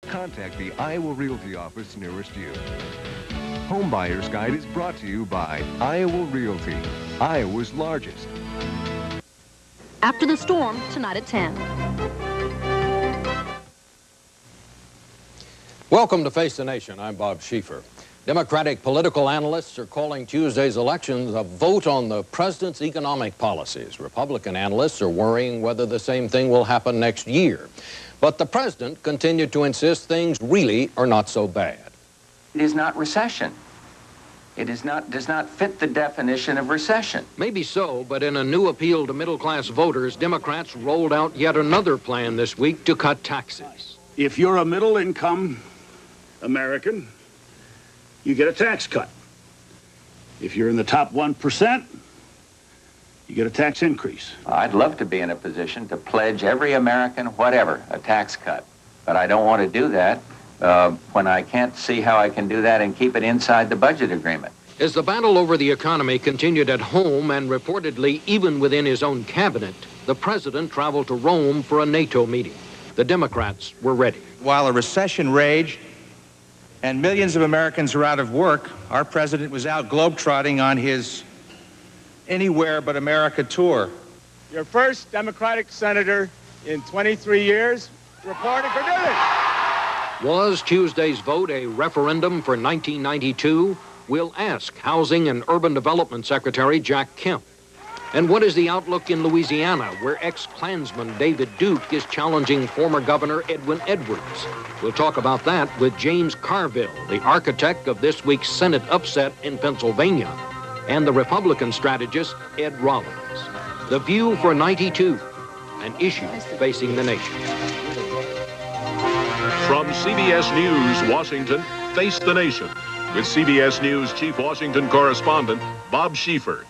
Contact the Iowa Realty office nearest you. Home Buyer's Guide is brought to you by Iowa Realty, Iowa's largest. After the Storm, tonight at 10. Welcome to Face the Nation. I'm Bob Schieffer. Democratic political analysts are calling Tuesday's elections a vote on the president's economic policies. Republican analysts are worrying whether the same thing will happen next year. But the president continued to insist things really are not so bad. It is not recession. It does not fit the definition of recession. Maybe so, but in a new appeal to middle-class voters, Democrats rolled out yet another plan this week to cut taxes. If you're a middle-income American, you get a tax cut. If you're in the top 1%, you get a tax increase. I'd love to be in a position to pledge every American, whatever, a tax cut. But I don't want to do that when I can't see how I can do that and keep it inside the budget agreement. As the battle over the economy continued at home and reportedly even within his own cabinet, the president traveled to Rome for a NATO meeting. The Democrats were ready. While a recession raged and millions of Americans were out of work, our president was out globetrotting on his Anywhere But America tour. Your first Democratic senator in 23 years reporting for duty. Was Tuesday's vote a referendum for 1992? We'll ask Housing and Urban Development Secretary Jack Kemp. And what is the outlook in Louisiana, where ex-Klansman David Duke is challenging former Governor Edwin Edwards? We'll talk about that with James Carville, the architect of this week's Senate upset in Pennsylvania, and the Republican strategist Ed Rollins. The View for 92, an issue facing the nation. From CBS News, Washington, Face the Nation, with CBS News Chief Washington Correspondent Bob Schieffer.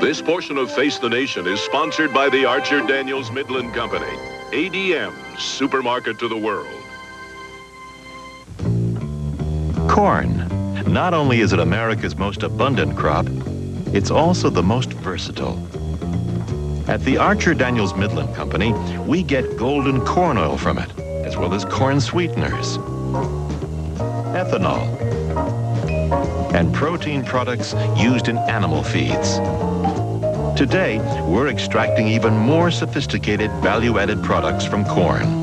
This portion of Face the Nation is sponsored by the Archer Daniels Midland Company, ADM, supermarket to the world. Corn. Not only is it America's most abundant crop, it's also the most versatile. At the Archer Daniels Midland Company, we get golden corn oil from it, as well as corn sweeteners, ethanol, and protein products used in animal feeds. Today, we're extracting even more sophisticated value-added products from corn.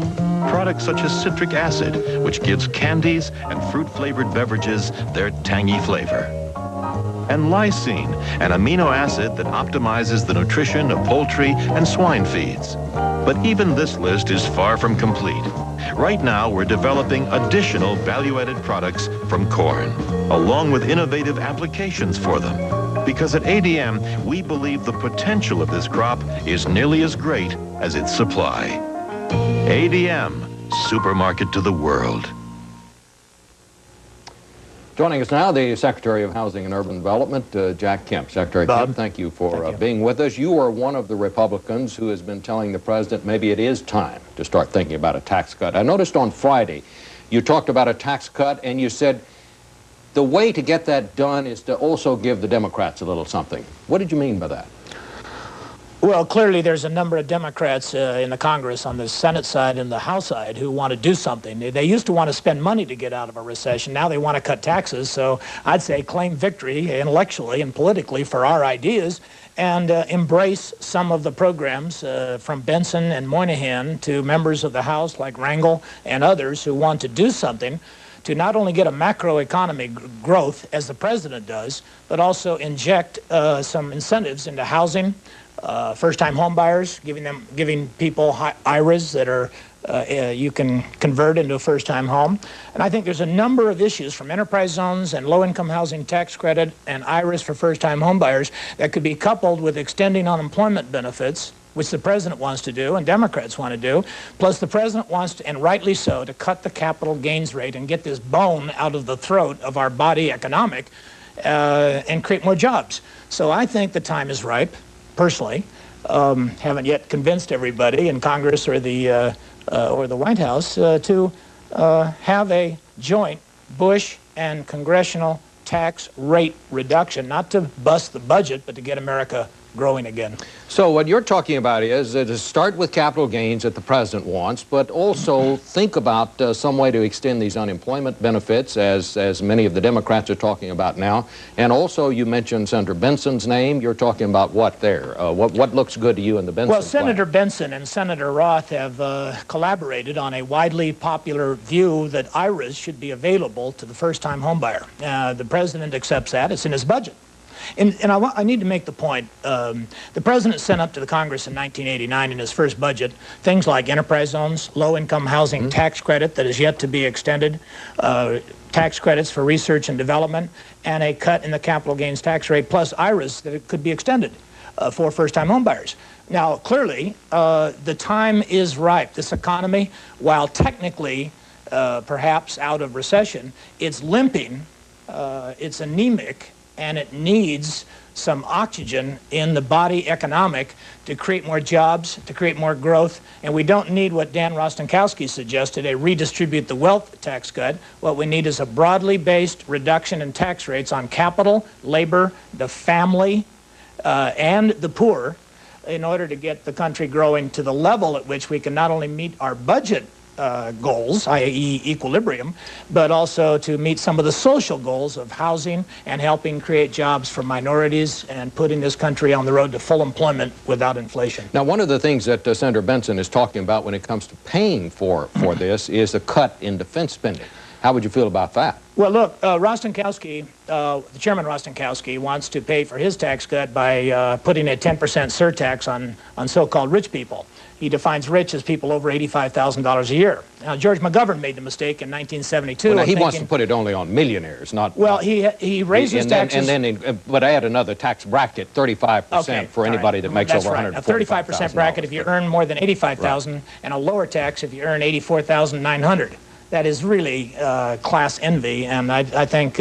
Products such as citric acid, which gives candies and fruit-flavored beverages their tangy flavor. And lysine, an amino acid that optimizes the nutrition of poultry and swine feeds. But even this list is far from complete. Right now, we're developing additional value-added products from corn, along with innovative applications for them. Because at ADM, we believe the potential of this crop is nearly as great as its supply. ADM, supermarket to the world. Joining us now, the Secretary of Housing and Urban Development, Jack Kemp. Secretary Kemp, thank you for being with us. You are one of the Republicans who has been telling the president maybe it is time to start thinking about a tax cut. I noticed on Friday you talked about a tax cut and you said the way to get that done is to also give the Democrats a little something. What did you mean by that? Well, clearly there's a number of Democrats in the Congress on the Senate side and the House side who want to do something. They used to want to spend money to get out of a recession. Now they want to cut taxes. So I'd say claim victory intellectually and politically for our ideas and embrace some of the programs from Benson and Moynihan to members of the House like Rangel and others who want to do something to not only get a macroeconomy growth, as the president does, but also inject some incentives into housing, first-time home buyers, giving people IRAs that are you can convert into a first-time home. And I think there's a number of issues from enterprise zones and low-income housing tax credit and IRAs for first-time home buyers that could be coupled with extending unemployment benefits, which the president wants to do and Democrats want to do. Plus the president wants to, and rightly so, to cut the capital gains rate and get this bone out of the throat of our body economic and create more jobs. So I think the time is ripe. Personally, haven't yet convinced everybody in Congress or the White House to have a joint Bush and congressional tax rate reduction, not to bust the budget, but to get America growing again. So what you're talking about is to start with capital gains that the president wants, but also think about some way to extend these unemployment benefits, as many of the Democrats are talking about now. And also, you mentioned Senator Benson's name. You're talking about what there? What looks good to you in the Benson Well, Senator plan? Benson and Senator Roth have collaborated on a widely popular view that IRAs should be available to the first-time homebuyer. The president accepts that. It's in his budget. And I need to make the point, the president sent up to the Congress in 1989 in his first budget things like enterprise zones, low-income housing tax credit that is yet to be extended, tax credits for research and development, and a cut in the capital gains tax rate, plus IRAs that could be extended for first-time homebuyers. Now, clearly, the time is ripe. This economy, while technically perhaps out of recession, it's limping, it's anemic, and it needs some oxygen in the body economic to create more jobs, to create more growth. And we don't need what Dan Rostenkowski suggested, a redistribute the wealth tax cut. What we need is a broadly based reduction in tax rates on capital, labor, the family, and the poor in order to get the country growing to the level at which we can not only meet our budget goals, i.e. equilibrium, but also to meet some of the social goals of housing and helping create jobs for minorities and putting this country on the road to full employment without inflation. Now, one of the things that Senator Benson is talking about when it comes to paying for this is a cut in defense spending. How would you feel about that? Well, look, Rostenkowski, the Chairman Rostenkowski, wants to pay for his tax cut by putting a 10% surtax on so-called rich people. He defines rich as people over $85,000 a year. Now, George McGovern made the mistake in 1972. Well, now, he wants to put it only on millionaires, not... Well, he raises taxes... But add another tax bracket, 35% for anybody that makes over $145,000. A 35% bracket if you earn more than $85,000, and a lower tax if you earn $84,900. That is really class envy, and I think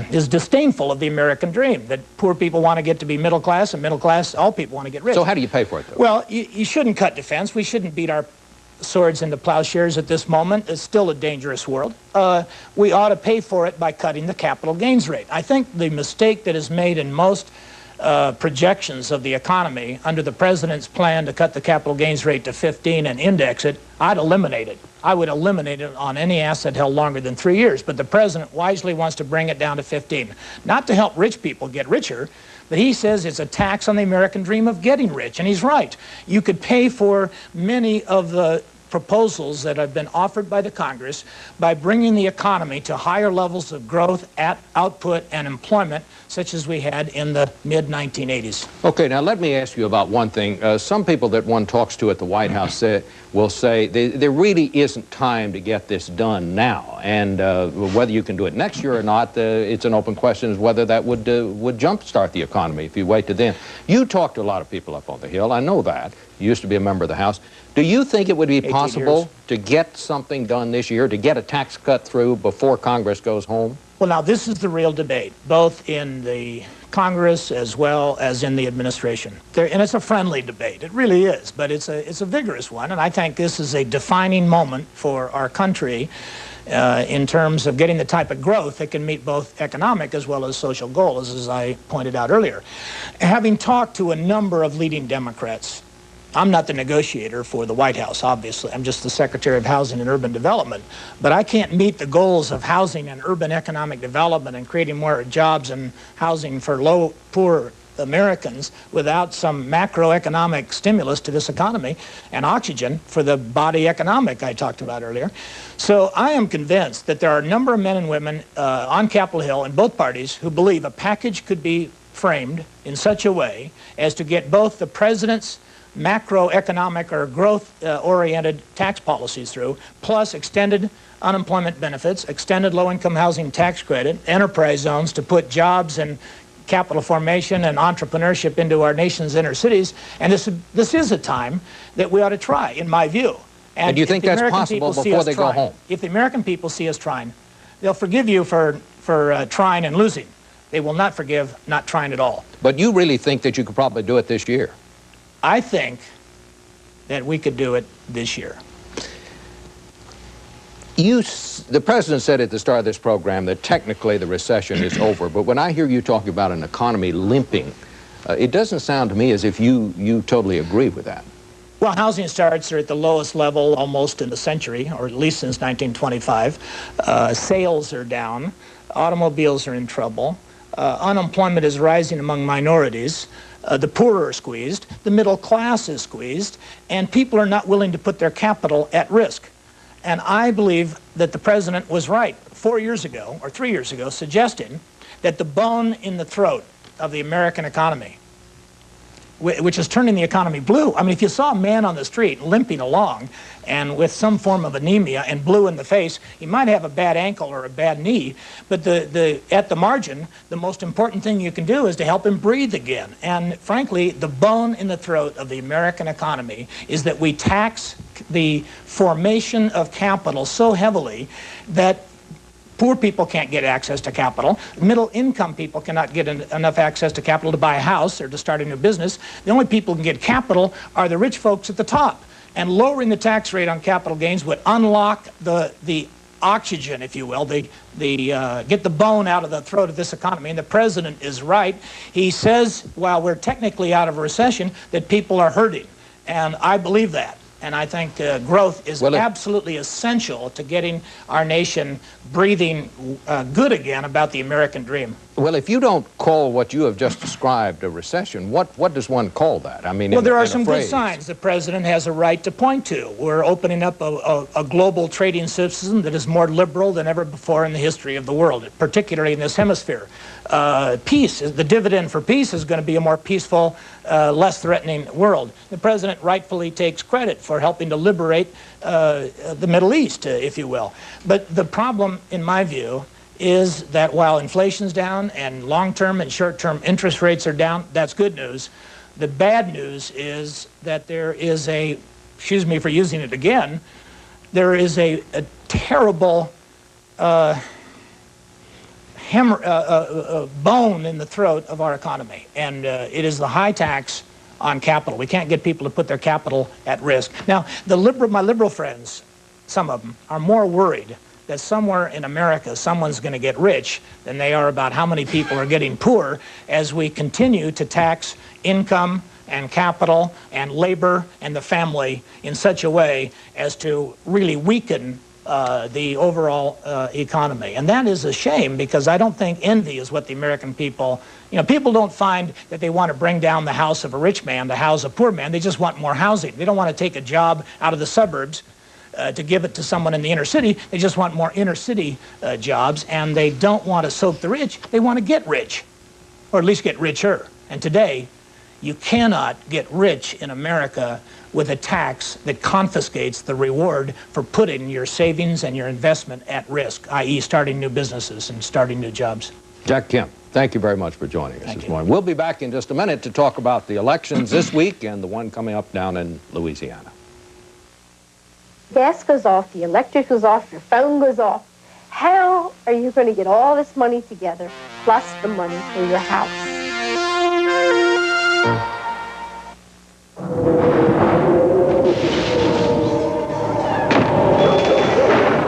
is disdainful of the American dream, that poor people want to get to be middle class, and middle class, all people want to get rich. So how do you pay for it, though? Well, you shouldn't cut defense. We shouldn't beat our swords into plowshares at this moment. It's still a dangerous world. We ought to pay for it by cutting the capital gains rate. I think the mistake that is made in most projections of the economy under the president's plan to cut the capital gains rate to 15 and index it, I'd eliminate it. I would eliminate it on any asset held longer than 3 years. But the president wisely wants to bring it down to 15. Not to help rich people get richer, but he says it's a tax on the American dream of getting rich. And he's right. You could pay for many of the proposals that have been offered by the Congress by bringing the economy to higher levels of growth, output, and employment, such as we had in the mid-1980s. Okay, now let me ask you about one thing. Some people that one talks to at the White House will say there really isn't time to get this done now, and whether you can do it next year or not, it's an open question as whether that would jumpstart the economy if you wait to then. You talk to a lot of people up on the Hill, I know that. You used to be a member of the House. Do you think it would be possible to get something done this year, to get a tax cut through before Congress goes home? Well, now, this is the real debate, both in the Congress as well as in the administration. And it's a friendly debate. It really is, but it's a vigorous one, and I think this is a defining moment for our country in terms of getting the type of growth that can meet both economic as well as social goals, as I pointed out earlier. Having talked to a number of leading Democrats, I'm not the negotiator for the White House, obviously. I'm just the Secretary of Housing and Urban Development. But I can't meet the goals of housing and urban economic development and creating more jobs and housing for poor Americans without some macroeconomic stimulus to this economy and oxygen for the body economic I talked about earlier. So I am convinced that there are a number of men and women on Capitol Hill in both parties who believe a package could be framed in such a way as to get both the president's macroeconomic or growth-oriented tax policies through, plus extended unemployment benefits, extended low-income housing tax credit, enterprise zones to put jobs and capital formation and entrepreneurship into our nation's inner cities. And this is a time that we ought to try, in my view. And do you think that's possible before they go home? If the American people see us trying, they'll forgive you for trying and losing. They will not forgive not trying at all. But you really think that you could probably do it this year? I think that we could do it this year. The president said at the start of this program that technically the recession is over, but when I hear you talking about an economy limping, It doesn't sound to me as if you totally agree with that. Well, housing starts are at the lowest level almost in a century, or at least since 1925. Sales are down. Automobiles are in trouble. Unemployment is rising among minorities. The poor are squeezed. The middle class is squeezed. And people are not willing to put their capital at risk. And I believe that the president was right 4 years ago, or 3 years ago, suggesting that the bone in the throat of the American economy, which is turning the economy blue. I mean, if you saw a man on the street limping along and with some form of anemia and blue in the face, he might have a bad ankle or a bad knee, but at the margin, the most important thing you can do is to help him breathe again. And frankly, the bone in the throat of the American economy is that we tax the formation of capital so heavily that poor people can't get access to capital. Middle income people cannot get enough access to capital to buy a house or to start a new business. The only people who can get capital are the rich folks at the top. And lowering the tax rate on capital gains would unlock the oxygen, if you will, get the bone out of the throat of this economy. And the president is right. He says, while we're technically out of a recession, that people are hurting. And I believe that. And I think growth is absolutely essential to getting our nation breathing good again about the American dream. Well, if you don't call what you have just described a recession, what does one call that? I mean, well, there are some good signs the president has a right to point to. We're opening up a global trading system that is more liberal than ever before in the history of the world, particularly in this hemisphere. Peace, the dividend for peace is going to be a more peaceful, less threatening world. The president rightfully takes credit for helping to liberate the Middle East, if you will. But the problem, in my view, is that while inflation's down and long-term and short-term interest rates are down, that's good news. The bad news is that there is excuse me for using it again, there is a terrible bone in the throat of our economy, and it is the high tax on capital. We can't get people to put their capital at risk. Now, my liberal friends, some of them, are more worried that somewhere in America someone's going to get rich than they are about how many people are getting poor as we continue to tax income and capital and labor and the family in such a way as to really weaken the overall economy. And that is a shame, because I don't think envy is what the American people, people don't find that they want to bring down the house of a rich man to house a poor man. They just want more housing. They don't want to take a job out of the suburbs to give it to someone in the inner city. They just want more inner city jobs, and they don't want to soak the rich. They want to get rich, or at least get richer. And today, you cannot get rich in America with a tax that confiscates the reward for putting your savings and your investment at risk, i.e. starting new businesses and starting new jobs. Jack Kemp, thank you very much for joining us this morning. We'll be back in just a minute to talk about the elections this week and the one coming up down in Louisiana. Gas goes off, the electric goes off, your phone goes off. How are you going to get all this money together, plus the money for your house?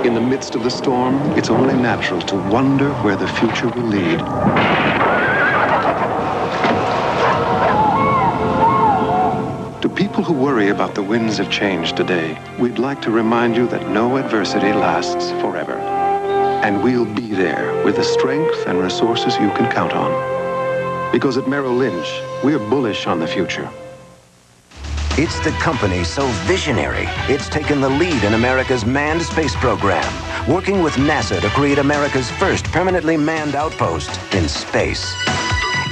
In the midst of the storm, it's only natural to wonder where the future will lead. To people who worry about the winds of change today, we'd like to remind you that no adversity lasts forever. And we'll be there with the strength and resources you can count on. Because at Merrill Lynch, we're bullish on the future. It's the company so visionary, it's taken the lead in America's manned space program, working with NASA to create America's first permanently manned outpost in space.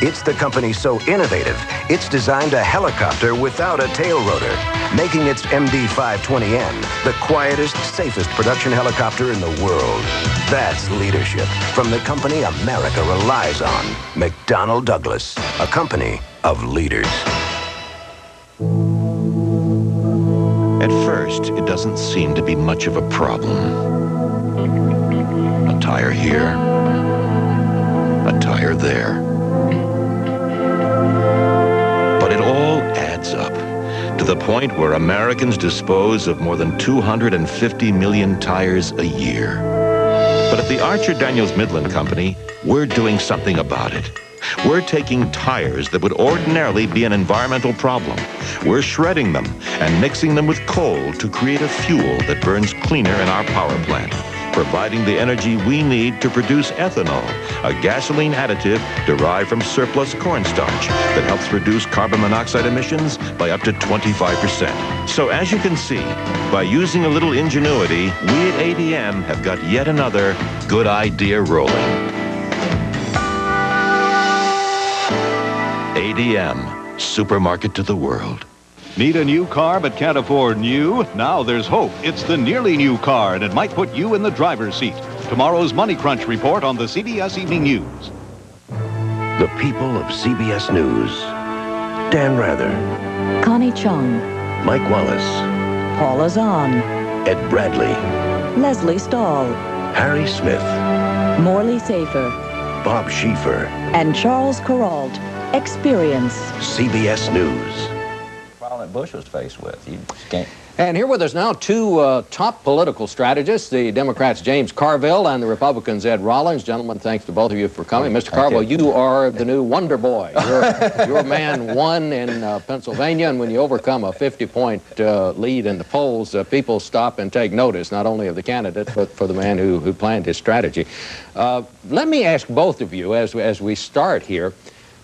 It's the company so innovative, it's designed a helicopter without a tail rotor, making its MD-520N the quietest, safest production helicopter in the world. That's leadership from the company America relies on. McDonnell Douglas, a company of leaders. At first, it doesn't seem to be much of a problem. A tire here, a tire there. But it all adds up to the point where Americans dispose of more than 250 million tires a year. But at the Archer Daniels Midland Company, we're doing something about it. We're taking tires that would ordinarily be an environmental problem. We're shredding them and mixing them with coal to create a fuel that burns cleaner in our power plant, providing the energy we need to produce ethanol, a gasoline additive derived from surplus cornstarch that helps reduce carbon monoxide emissions by up to 25%. So as you can see, by using a little ingenuity, we at ADM have got yet another good idea rolling. ADM, supermarket to the world. Need a new car but can't afford new? Now there's hope. It's the nearly new car, and it might put you in the driver's seat. Tomorrow's Money Crunch report on the CBS Evening News. The people of CBS News. Dan Rather, Connie Chung, Mike Wallace, Paula Zahn, Ed Bradley, Leslie Stahl, Harry Smith, Morley Safer, Bob Schieffer, and Charles Kuralt. Experience. CBS News. That Bush was faced with. You can't. And here with us now, two top political strategists, the Democrats' James Carville and the Republicans' Ed Rollins. Gentlemen, thanks to both of you for coming. Mr. Carville, you are the new wonder boy. Your man won in Pennsylvania, and when you overcome a 50-point lead in the polls, people stop and take notice, not only of the candidate, but for the man who planned his strategy. Let me ask both of you, as we start here,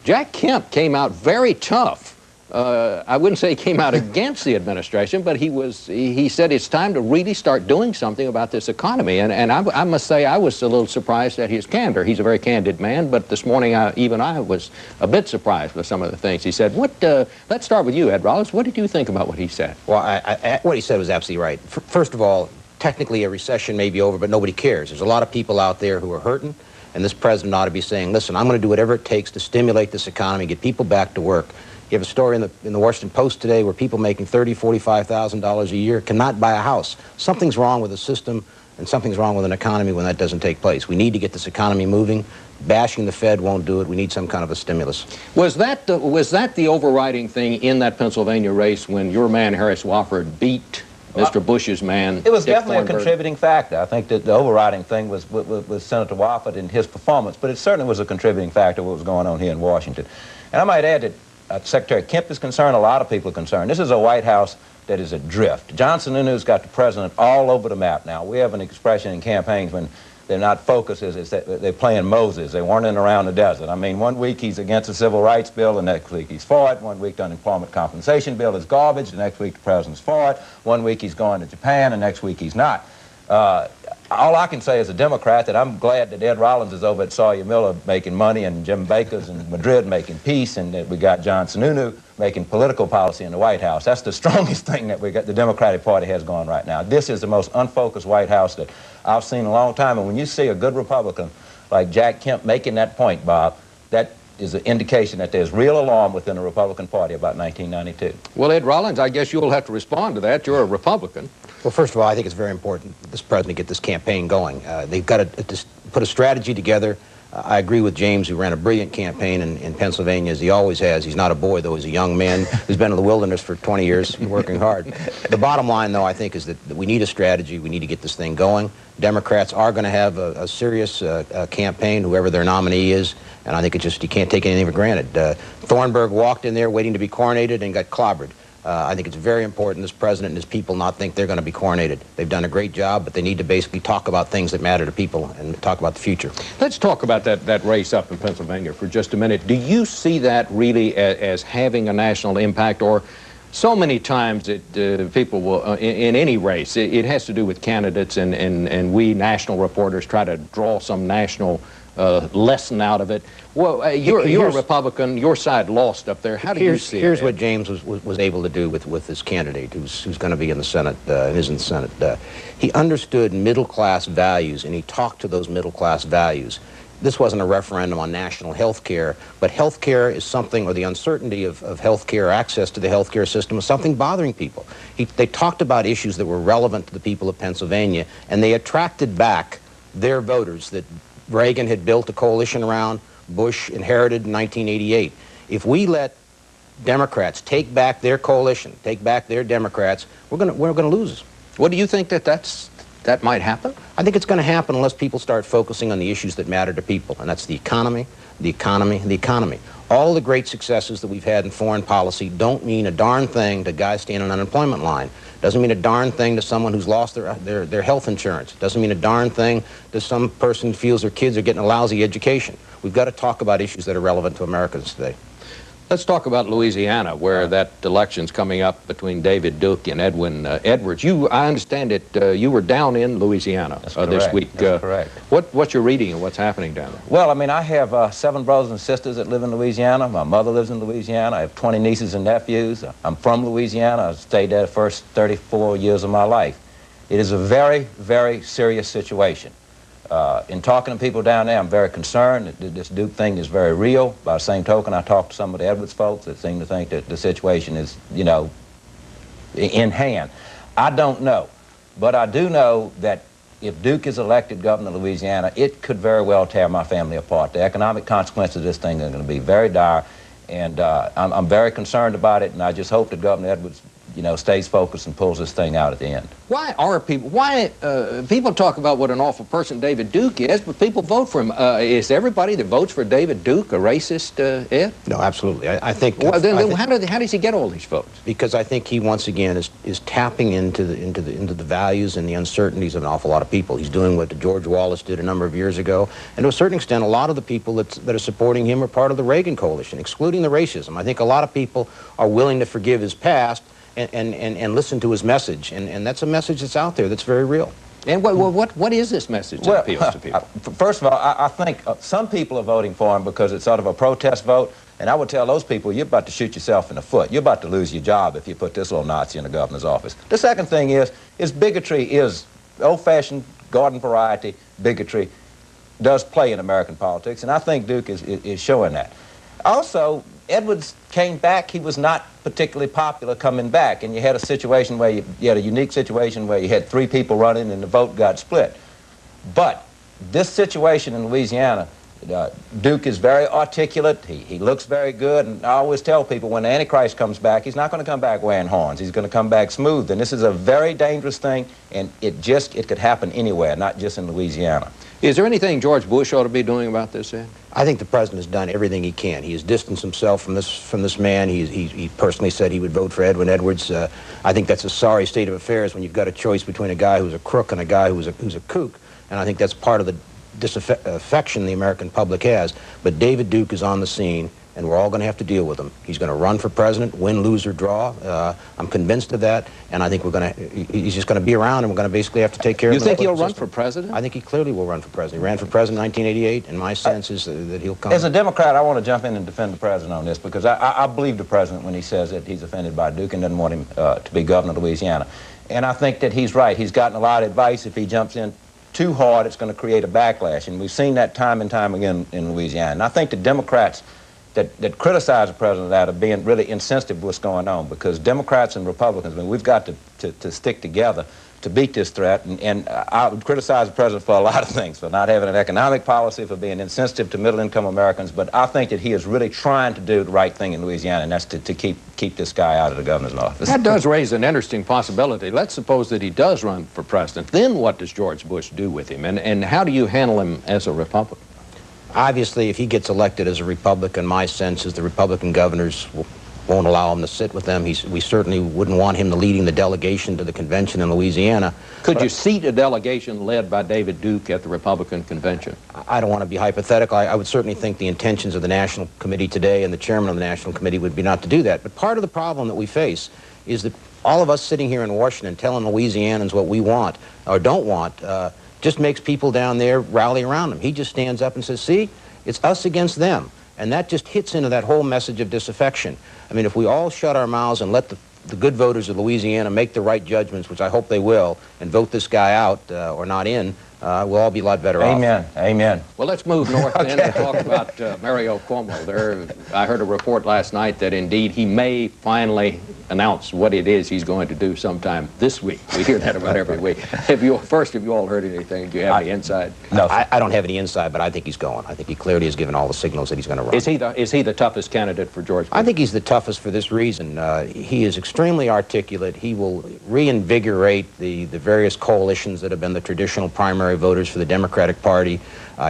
Jack Kemp came out very tough. I wouldn't say he came out against the administration, but he said it's time to really start doing something about this economy. And I must say I was a little surprised at his candor. He's a very candid man, but this morning even I was a bit surprised with some of the things he said. Let's start with you, Ed Rollins. What did you think about what he said? Well, what he said was absolutely right. First of all, technically a recession may be over, but nobody cares. There's a lot of people out there who are hurting. And this president ought to be saying, listen, I'm going to do whatever it takes to stimulate this economy, get people back to work. You have a story in the Washington Post today where people making $30,000, $45,000 a year cannot buy a house. Something's wrong with the system, and something's wrong with an economy when that doesn't take place. We need to get this economy moving. Bashing the Fed won't do it. We need some kind of a stimulus. Was that the overriding thing in that Pennsylvania race when your man, Harris Wofford, beat Mr. Bush's man? It was Dick definitely Thornburgh? a contributing factor. I think that the overriding thing was Senator Wofford and his performance, but it certainly was a contributing factor what was going on here in Washington. And I might add that Secretary Kemp is concerned, a lot of people are concerned. This is a White House that is adrift. Johnson Nunu's got the president all over the map now. We have an expression in campaigns when they're not focused, is that they're playing Moses. They're wandering around the desert. I mean, one week he's against the civil rights bill, the next week he's for it. One week the unemployment compensation bill is garbage, the next week the president's for it. One week he's going to Japan, the next week he's not. All I can say as a Democrat that I'm glad that Ed Rollins is over at Sawyer Miller making money and Jim Baker's in Madrid making peace, and that we got John Sununu making political policy in the White House. That's the strongest thing that the Democratic Party has going right now. This is the most unfocused White House that I've seen in a long time, and when you see a good Republican like Jack Kemp making that point, Bob, that is an indication that there's real alarm within the Republican Party about 1992. Well, Ed Rollins, I guess you'll have to respond to that. You're a Republican. Well, first of all, I think it's very important that this president get this campaign going. They've got to put a strategy together. I agree with James, who ran a brilliant campaign in Pennsylvania, as he always has. He's not a boy, though. He's a young man who's been in the wilderness for 20 years, working hard. The bottom line, though, I think, is that we need a strategy. We need to get this thing going. Democrats are going to have a serious campaign, whoever their nominee is, and I think you can't take anything for granted. Thornburgh walked in there waiting to be coronated and got clobbered. I think it's very important this president and his people not think they're going to be coronated. They've done a great job, but they need to basically talk about things that matter to people and talk about the future. Let's talk about that race up in Pennsylvania for just a minute. Do you see that really as having a national impact, or so many times people will, in any race, it has to do with candidates, and we national reporters try to draw some national lesson out of it. Well, you're a Republican. Your side lost up there. How do you see it? Here's what James was able to do with this candidate who's going to be in the Senate and is in the Senate. He understood middle-class values, and he talked to those middle-class values. This wasn't a referendum on national health care, but health care is something, or the uncertainty of health care, access to the health care system, is something bothering people. They talked about issues that were relevant to the people of Pennsylvania, and they attracted back their voters that Reagan had built a coalition around, Bush inherited in 1988. If we let Democrats take back their coalition, take back their Democrats, we're going to lose. What do you think that might happen? I think it's going to happen unless people start focusing on the issues that matter to people, and that's the economy, the economy, the economy. All the great successes that we've had in foreign policy don't mean a darn thing to guys standing on an unemployment line. Doesn't mean a darn thing to someone who's lost their health insurance. Doesn't mean a darn thing to some person who feels their kids are getting a lousy education. We've got to talk about issues that are relevant to Americans today. Let's talk about Louisiana, where that election's coming up between David Duke and Edwin Edwards. I understand that you were down in Louisiana this week. That's correct. What's your reading of what's happening down there? Well, I mean, I have 7 brothers and sisters that live in Louisiana. My mother lives in Louisiana. I have 20 nieces and nephews. I'm from Louisiana. I stayed there the first 34 years of my life. It is a very, very serious situation. In talking to people down there, I'm very concerned that this Duke thing is very real. By the same token, I talked to some of the Edwards folks that seem to think that the situation is, you know, in hand. I don't know. But I do know that if Duke is elected governor of Louisiana, it could very well tear my family apart. The economic consequences of this thing are going to be very dire, and I'm very concerned about it, and I just hope that Governor Edwards, you know, stays focused and pulls this thing out at the end. People talk about what an awful person David Duke is, but people vote for him. Is everybody that votes for David Duke a racist, Ed? No, absolutely. I think... Well, then how does he get all these votes? Because I think he, once again, is tapping into the values and the uncertainties of an awful lot of people. He's doing what George Wallace did a number of years ago, and to a certain extent, a lot of the people that are supporting him are part of the Reagan coalition, excluding the racism. I think a lot of people are willing to forgive his past and listen to his message, and that's a message that's out there that's very real. And what is this message that appeals to people? First of all, I think some people are voting for him because it's sort of a protest vote, and I would tell those people, you're about to shoot yourself in the foot. You're about to lose your job if you put this little Nazi in the governor's office. The second thing is bigotry is old-fashioned garden variety bigotry does play in American politics, and I think Duke is showing that. Also, Edwards came back. He was not particularly popular coming back, and you had a situation where you had a unique situation where you had 3 people running and the vote got split. But this situation in Louisiana, Duke is very articulate. He looks very good, and I always tell people when the Antichrist comes back, he's not going to come back wearing horns. He's going to come back smooth, and this is a very dangerous thing, and it could happen anywhere, not just in Louisiana. Is there anything George Bush ought to be doing about this, Ed? I think the president has done everything he can. He has distanced himself from this man. He personally said he would vote for Edwin Edwards. I think that's a sorry state of affairs when you've got a choice between a guy who's a crook and a guy who's a kook. And I think that's part of the disaffection the American public has. But David Duke is on the scene, and we're all going to have to deal with him. He's going to run for president, win, lose, or draw. I'm convinced of that, and I think he's just going to be around, and we're going to basically have to take care of him. You think he'll run for president? I think he clearly will run for president. He ran for president in 1988, and my sense is that he'll come. As a Democrat, I want to jump in and defend the president on this, because I believe the president when he says that he's offended by Duke and doesn't want him to be governor of Louisiana. And I think that he's right. He's gotten a lot of advice. If he jumps in too hard, it's going to create a backlash, and we've seen that time and time again in Louisiana. And I think the Democrats that criticize the president of that are being really insensitive to what's going on, because Democrats and Republicans, I mean, we've got to stick together to beat this threat, and I would criticize the president for a lot of things, for not having an economic policy, for being insensitive to middle-income Americans, but I think that he is really trying to do the right thing in Louisiana, and that's to keep this guy out of the governor's office. That does raise an interesting possibility. Let's suppose that he does run for president. Then what does George Bush do with him, and how do you handle him as a Republican? Obviously, if he gets elected as a Republican, my sense is the Republican governors won't allow him to sit with them. We certainly wouldn't want him leading the delegation to the convention in Louisiana. Could you seat a delegation led by David Duke at the Republican convention? I don't want to be hypothetical. I would certainly think the intentions of the National Committee today and the chairman of the National Committee would be not to do that. But part of the problem that we face is that all of us sitting here in Washington telling Louisianans what we want or don't want just makes people down there rally around him. He just stands up and says, see, it's us against them. And that just hits into that whole message of disaffection. I mean, if we all shut our mouths and let the good voters of Louisiana make the right judgments, which I hope they will, and vote this guy out or not in, we'll all be a lot better off. Amen. Amen. Well, let's move north then and talk about Mario Cuomo. I heard a report last night that indeed he may finally announce what it is he's going to do sometime this week. We hear that about every week. Have you all heard anything? Do you have any inside? No, I don't have any inside, but I think he's going. I think he clearly has given all the signals that he's going to run. Is he the toughest candidate for George Bush? I think he's the toughest for this reason. He is extremely articulate. He will reinvigorate the various coalitions that have been the traditional primary voters for the Democratic Party.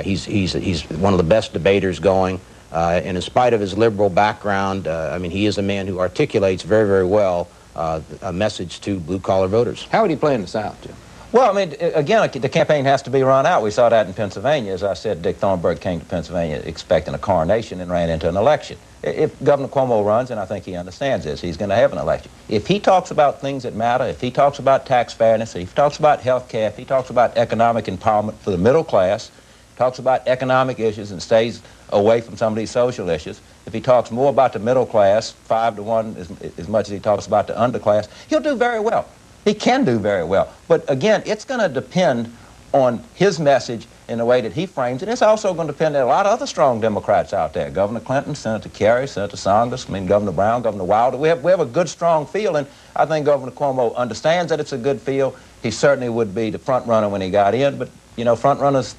He's one of the best debaters going. And in spite of his liberal background, I mean, he is a man who articulates very, very well a message to blue-collar voters. How would he play in the South, Jim? Well, I mean, again, the campaign has to be run out. We saw that in Pennsylvania. As I said, Dick Thornburg came to Pennsylvania expecting a coronation and ran into an election. If Governor Cuomo runs, and I think he understands this, he's going to have an election. If he talks about things that matter, if he talks about tax fairness, if he talks about health care, if he talks about economic empowerment for the middle class, talks about economic issues and stays away from some of these social issues, if he talks more about the middle class, 5 to 1, as much as he talks about the underclass, he'll do very well. He can do very well. But again, it's going to depend on his message in the way that he frames it. It's also going to depend on a lot of other strong Democrats out there. Governor Clinton, Senator Kerry, Senator Saunders, Governor Brown, Governor Wilder. We have a good, strong field, and I think Governor Cuomo understands that it's a good field. He certainly would be the front runner when he got in, but, you know, front runners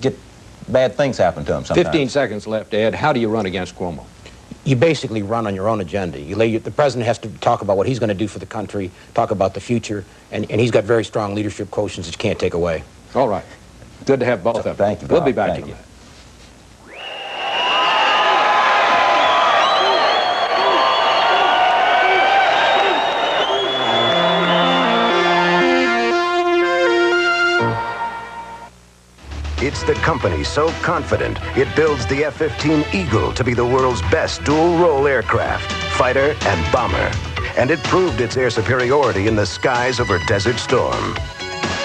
get bad things happen to them sometimes. 15 seconds left, Ed. How do you run against Cuomo? You basically run on your own agenda. The president has to talk about what he's going to do for the country, talk about the future, and he's got very strong leadership quotients that you can't take away. All right. Good to have both of them. Thank you, Bob. We'll be back again. It's the company so confident it builds the F-15 Eagle to be the world's best dual-role aircraft, fighter and bomber. And it proved its air superiority in the skies over Desert Storm.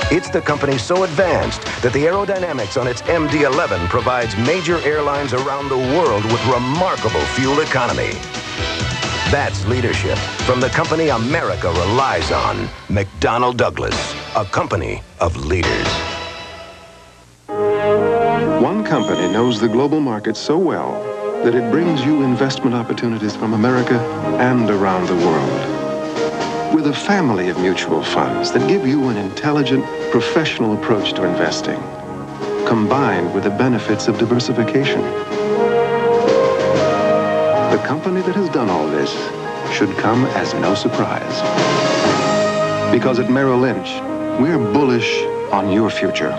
It's the company so advanced that the aerodynamics on its MD-11 provides major airlines around the world with remarkable fuel economy. That's leadership from the company America relies on, McDonnell Douglas, a company of leaders. One company knows the global market so well that it brings you investment opportunities from America and around the world. With a family of mutual funds that give you an intelligent, professional approach to investing, combined with the benefits of diversification. The company that has done all this should come as no surprise. Because at Merrill Lynch, we're bullish on your future.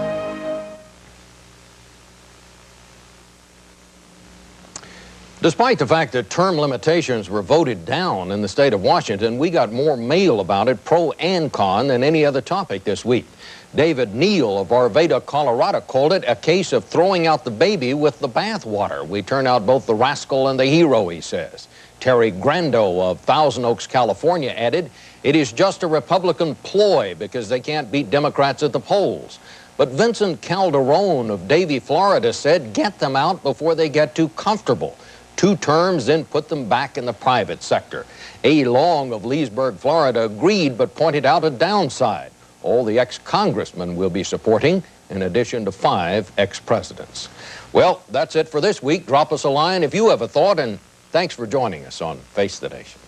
Despite the fact that term limitations were voted down in the state of Washington, we got more mail about it, pro and con, than any other topic this week. David Neal of Arvada, Colorado, called it a case of throwing out the baby with the bathwater. We turn out both the rascal and the hero, he says. Terry Grando of Thousand Oaks, California, added, it is just a Republican ploy because they can't beat Democrats at the polls. But Vincent Calderon of Davie, Florida, said, get them out before they get too comfortable. 2 terms, then put them back in the private sector. A. Long of Leesburg, Florida, agreed but pointed out a downside. All the ex-congressmen will be supporting, in addition to 5 ex-presidents. Well, that's it for this week. Drop us a line if you have a thought, and thanks for joining us on Face the Nation.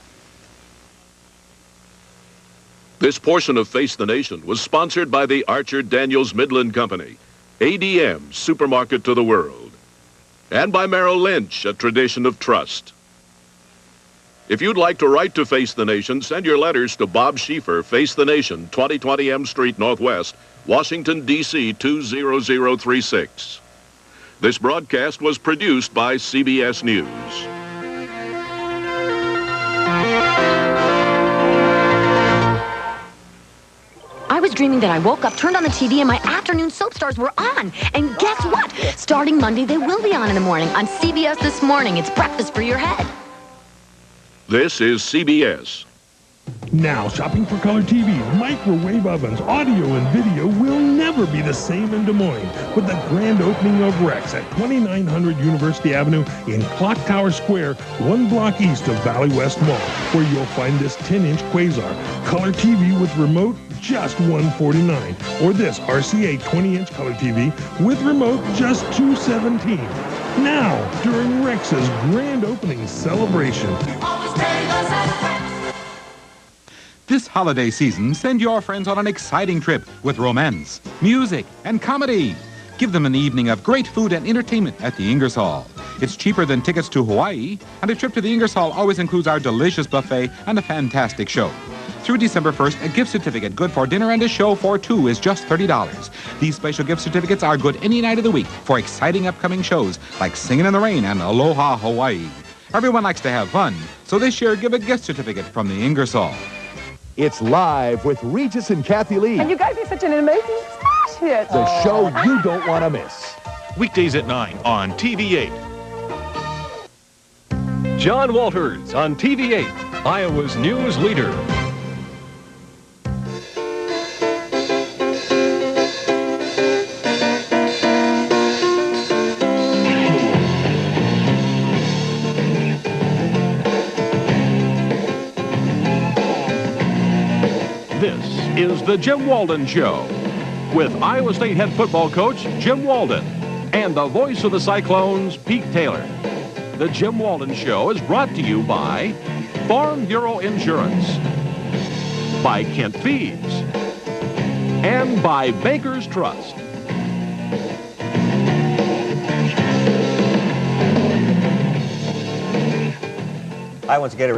This portion of Face the Nation was sponsored by the Archer Daniels Midland Company, ADM, supermarket to the world. And by Merrill Lynch, a tradition of trust. If you'd like to write to Face the Nation, send your letters to Bob Schieffer, Face the Nation, 2020 M Street Northwest, Washington, D.C. 20036. This broadcast was produced by CBS News. I was dreaming that I woke up, turned on the TV, and my afternoon soap stars were on. And guess what? Starting Monday, they will be on in the morning on CBS This Morning. It's breakfast for your head. This is CBS. Now, shopping for color TVs, microwave ovens, audio, and video will never be the same in Des Moines with the grand opening of Rex at 2900 University Avenue in Clock Tower Square, 1 block east of Valley West Mall, where you'll find this 10-inch Quasar color TV with remote, just $149, or this RCA 20-inch color TV with remote, just $217. Now, during Rex's grand opening celebration. This holiday season, send your friends on an exciting trip with romance, music, and comedy. Give them an evening of great food and entertainment at the Ingersoll. It's cheaper than tickets to Hawaii, and a trip to the Ingersoll always includes our delicious buffet and a fantastic show. Through December 1st, a gift certificate good for dinner and a show for two is just $30. These special gift certificates are good any night of the week for exciting upcoming shows like Singin' in the Rain and Aloha Hawaii. Everyone likes to have fun, so this year give a gift certificate from the Ingersoll. It's Live with Regis and Kathy Lee. And you guys are such an amazing smash hit. The show you don't want to miss. Weekdays at 9 on TV8. John Walters on TV8, Iowa's news leader. This is the Jim Walden Show with Iowa State head football coach Jim Walden and the voice of the Cyclones, Pete Taylor. The Jim Walden Show is brought to you by Farm Bureau Insurance, by Kent Feeds, and by Baker's Trust. I once again